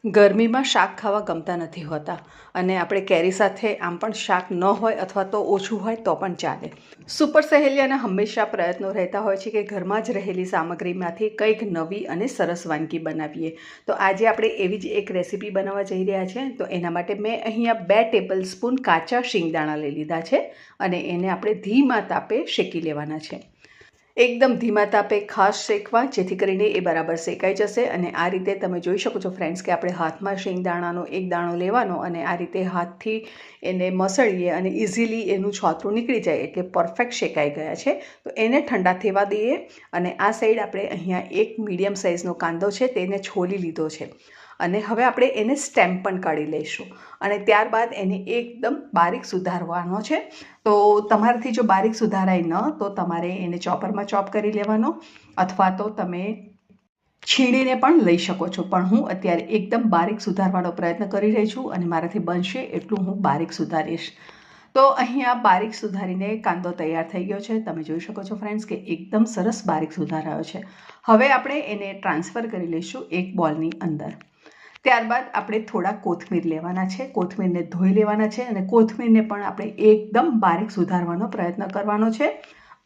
ગરમીમાં શાક ખાવા ગમતા નથી હોતા અને આપણે કેરી સાથે આમ પણ શાક ન હોય અથવા તો ઓછું હોય તો પણ ચાલે. સુપર સહેલિયાના હંમેશા પ્રયત્નો રહેતા હોય છે કે ઘરમાં જ રહેલી સામગ્રીમાંથી કંઈક નવી અને સરસ વાનગી બનાવીએ. તો આજે આપણે એવી જ એક રેસીપી બનાવવા જઈ રહ્યા છીએ. તો એના માટે મેં અહીંયા 2 ટેબલ સ્પૂન કાચા શિંગદાણા લઈ લીધા છે અને એને આપણે ધીમા તાપે શેકી લેવાના છે. એકદમ ધીમા તાપે ખાસ શેકવા, જેથી કરીને એ બરાબર શેકાઈ જશે. અને આ રીતે તમે જોઈ શકો છો ફ્રેન્ડ્સ કે આપણે હાથમાં શેંગદાણાનો એક દાણો લેવાનો અને આ રીતે હાથથી એને મસળીએ અને ઇઝીલી એનું છોતરું નીકળી જાય એટલે પરફેક્ટ શેકાઈ ગયા છે. તો એને ઠંડા થવા દઈએ. અને આ સાઈડ આપણે અહીંયા એક મીડિયમ સાઇઝનો કાંદો છે તેને છોલી લીધો છે અને હવે આપણે એને સ્ટેમ પણ કાઢી લઈશું અને ત્યારબાદ એને એકદમ બારીક સુધારવાનો છે. તો તમારાથી જો બારીક સુધારાય ન તો તમારે એને ચોપરમાં ચોપ કરી લેવાનો અથવા તો તમે છીણીને પણ લઈ શકો છો. પણ હું અત્યારે એકદમ બારીક સુધારવાનો પ્રયત્ન કરી રહી છું અને મારાથી બનશે એટલું હું બારીક સુધારીશ. તો અહીંયા બારીક સુધારીને કાંદો તૈયાર થઈ ગયો છે. તમે જોઈ શકો છો ફ્રેન્ડ્સ કે એકદમ સરસ બારીક સુધારાયો છે. હવે આપણે એને ટ્રાન્સફર કરી લઈશું એક બોલની અંદર. ત્યારબાદ આપણે થોડા કોથમીર લેવાના છે. કોથમીરને ધોઈ લેવાના છે અને કોથમીરને પણ આપણે એકદમ બારીક સુધારવાનો પ્રયત્ન કરવાનો છે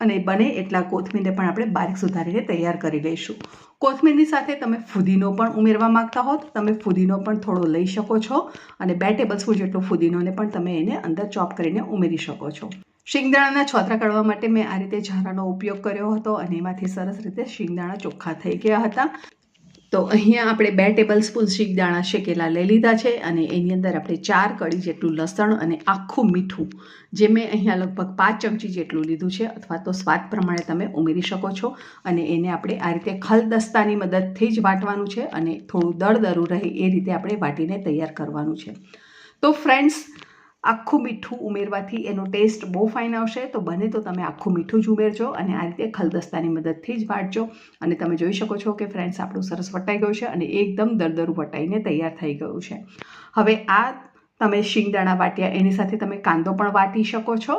અને બને એટલા કોથમીરને પણ આપણે બારીક સુધારીને તૈયાર કરી લઈશું. કોથમીરની સાથે તમે ફુદીનો પણ ઉમેરવા માંગતા હો તો તમે ફુદીનો પણ થોડો લઈ શકો છો અને 2 ટેબલસ્પૂન જેટલો ફુદીનોને પણ તમે એને અંદર ચોપ કરીને ઉમેરી શકો છો. શિંગદાણાના છોતરા કાઢવા માટે મેં આ રીતે ઝારાનો ઉપયોગ કર્યો હતો અને એમાંથી સરસ રીતે શિંગદાણા ચોખ્ખા થઈ ગયા હતા. તો અહીંયા આપણે 2 ટેબલસ્પૂન શિંગદાણા શેકેલા લઈ લીધા છે અને એની અંદર આપણે 4 કળી જેટલું લસણ અને આખું મીઠું, જે મેં અહીંયા લગભગ 5 ચમચી જેટલું લીધું છે અથવા તો સ્વાદ પ્રમાણે તમે ઉમેરી શકો છો. અને એને આપણે આ રીતે ખલદસ્તાની મદદથી જ વાટવાનું છે અને થોડું દળદરું રહે એ રીતે આપણે વાટીને તૈયાર કરવાનું છે. તો ફ્રેન્ડ્સ, આખું મીઠું ઉમેરવાથી એનો ટેસ્ટ બહુ ફાઇન આવશે. તો બને તો તમે આખું મીઠું જ ઉમેરજો અને આ રીતે ખલદસ્તાની મદદથી જ વાટજો. અને તમે જોઈ શકો છો કે ફ્રેન્ડ્સ આપણું સરસ વટાઈ ગયું છે અને એકદમ દરદરું વટાઈને તૈયાર થઈ ગયું છે. હવે આ તમે શિંગદાણા વાટ્યા એની સાથે તમે કાંદો પણ વાટી શકો છો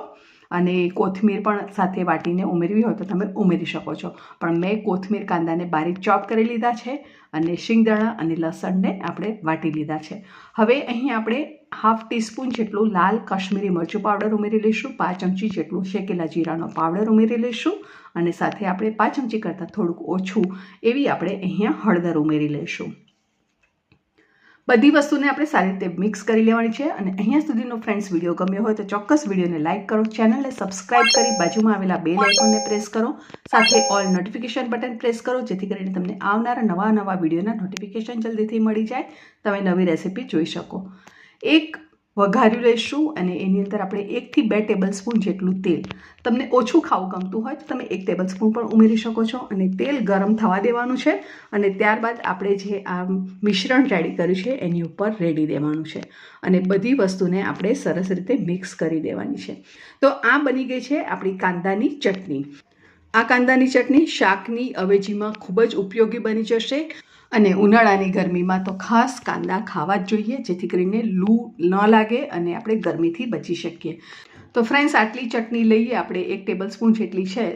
અને કોથમીર પણ સાથે વાટીને ઉમેરવી હોય તો તમે ઉમેરી શકો છો. પણ મેં કોથમીર કાંદાને બારીક ચોપ કરી લીધા છે અને શિંગદાણા અને લસણને આપણે વાટી લીધા છે. હવે અહીં આપણે 1/2 ટીસ્પૂન જેટલું લાલ કાશ્મીરી મરચું પાવડર ઉમેરી લઈશું. 5 ચમચી જેટલું શેકેલા જીરાનો પાવડર ઉમેરી લઈશું અને સાથે આપણે 5 ચમચી કરતાં થોડુંક ઓછું એવી આપણે અહીંયા હળદર ઉમેરી લઈશું. બધી વસ્તુને આપણે સારી રીતે મિક્સ કરી લેવાની છે. અને અહીંયા સુધીનો ફ્રેન્ડ્સ વિડીયો ગમ્યો હોય તો ચોક્કસ વિડીયોને લાઇક કરો, ચેનલને સબસ્ક્રાઇબ કરી બાજુમાં આવેલા બેલ આઇકોનને પ્રેસ કરો, સાથે ઓલ નોટિફિકેશન બટન પ્રેસ કરો, જેથી કરીને તમને આવનારા નવા વિડીયોના નોટિફિકેશન જલ્દીથી મળી જાય, તમે નવી રેસીપી જોઈ શકો. એક વઘાર્યું લઈશું અને એની અંદર આપણે 1 થી 2 ટેબલસ્પૂન જેટલું તેલ, તમને ઓછું ખાવું ગમતું હોય તો તમે 1 ટેબલસ્પૂન પણ ઉમેરી શકો છો. અને તેલ ગરમ થવા દેવાનું છે અને ત્યારબાદ આપણે જે આ મિશ્રણ રેડી કર્યું છે એની ઉપર રેડી દેવાનું છે અને બધી વસ્તુને આપણે સરસ રીતે મિક્સ કરી દેવાની છે. તો આ બની ગઈ છે આપણી કાંદાની ચટણી. આ કાંદાની ચટણી શાકની અવેજીમાં ખૂબ જ ઉપયોગી બની જશે અને ઉનાળાની ગરમીમાં તો ખાસ કાંદા ખાવા જ જોઈએ, જેથી કરીને લૂ ન લાગે અને આપણે ગરમીથી બચી શકીએ. તો ફ્રેન્ડ્સ, આટલી ચટણી લઈએ આપણે, 1 ટેબલસ્પૂન જેટલી છે,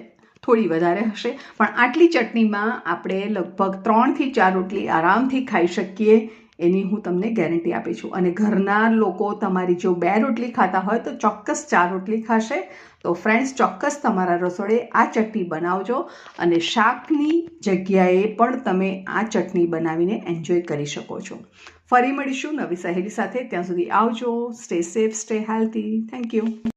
થોડી વધારે હશે, પણ આટલી ચટણીમાં આપણે લગભગ 3 થી 4 રોટલી આરામથી ખાઈ શકીએ એની હું તમને ગેરંટી આપી છું. અને ઘરના લોકો તમારી જો 2 રોટલી ખાતા હોય તો ચોક્કસ 4 રોટલી ખાશે. તો ફ્રેન્ડ્સ, ચોક્કસ તમારા રસોડે આ ચટણી બનાવજો અને શાકની જગ્યાએ પણ તમે આ ચટણી બનાવીને એન્જોય કરી શકો છો. ફરી મળીશું નવી સહેલી સાથે. ત્યાં સુધી આવજો. Stay safe, stay healthy. Thank you.